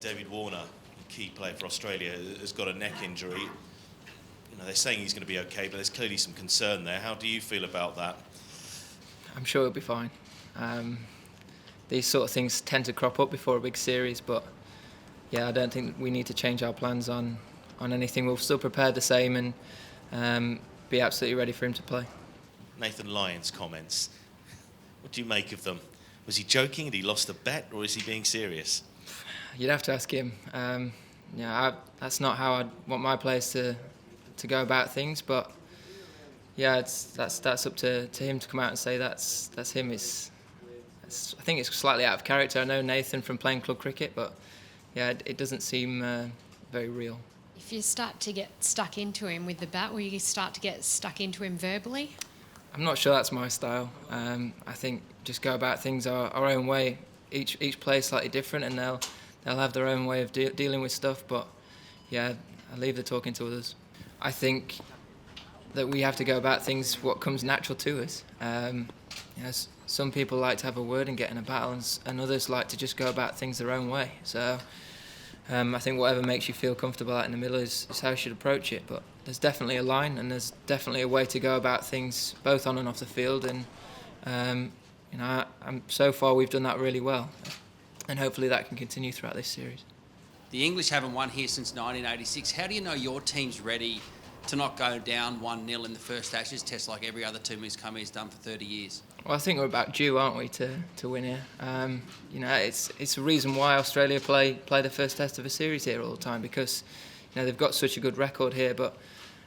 David Warner, key player for Australia, has got a neck injury. They're saying he's going to be okay, but there's clearly some concern there. How do you feel about that? I'm sure he'll be fine. These sort of things tend to crop up before a big series, but yeah, I don't think we need to change our plans on anything. We'll still prepare the same and be absolutely ready for him to play. Nathan Lyon's comments, what do you make of them? Was he joking? Had he lost a bet, or is he being serious? You'd have to ask him. That's not how I'd want my players to go about things, but yeah, that's up to him to come out and say that's him. I think it's slightly out of character. I know Nathan from playing club cricket, but yeah, it doesn't seem very real. If you start to get stuck into him with the bat, will you start to get stuck into him verbally? I'm not sure that's my style. I think just go about things our own way. Each player is slightly different, and they'll have their own way of dealing with stuff. But yeah, I leave the talking to others. I think that we have to go about things what comes natural to us. Some people like to have a word and get in a battle, and others like to just go about things their own way. So I think whatever makes you feel comfortable out in the middle is how you should approach it. But there's definitely a line, and there's definitely a way to go about things both on and off the field. And so far we've done that really well, and hopefully that can continue throughout this series. The English haven't won here since 1986. How do you know your team's ready to not go down 1-0 in the first Ashes test like every other team who's come here has done for 30 years? Well, I think we're about due, aren't we, to win here. It's a reason why Australia play the first test of a series here all the time, because they've got such a good record here. But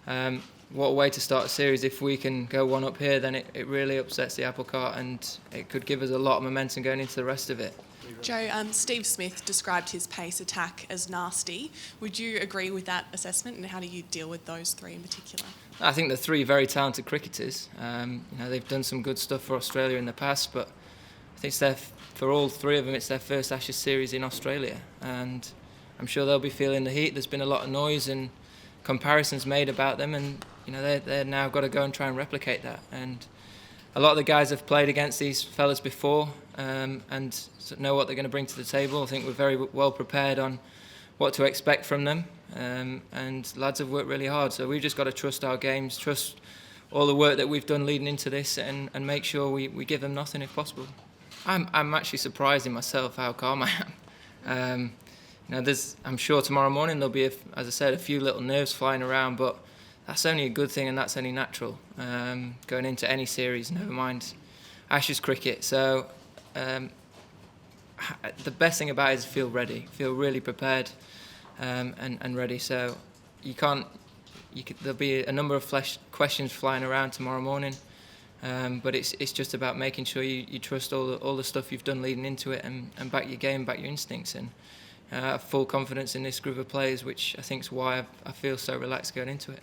what a way to start a series. If we can go one up here, then it really upsets the apple cart, and it could give us a lot of momentum going into the rest of it. Joe, Steve Smith described his pace attack as nasty. Would you agree with that assessment, and how do you deal with those three in particular? I think they're three very talented cricketers. They've done some good stuff for Australia in the past, but I think for all three of them, it's their first Ashes series in Australia, and I'm sure they'll be feeling the heat. There's been a lot of noise and comparisons made about them, and they're now got to go and try and replicate that. And a lot of the guys have played against these fellas before and know what they're going to bring to the table. I think we're very well prepared on what to expect from them, and lads have worked really hard. So we've just got to trust our games, trust all the work that we've done leading into this, and make sure we give them nothing if possible. I'm actually surprised in myself how calm I am. I'm sure tomorrow morning there'll be, as I said, a few little nerves flying around, but that's only a good thing, and that's only natural going into any series, never mind Ashes cricket. So the best thing about it is feel ready, feel really prepared and ready. So there'll be a number of questions flying around tomorrow morning, but it's just about making sure you trust all the stuff you've done leading into it, and back your game, back your instincts, and have full confidence in this group of players, which I think is why I feel so relaxed going into it.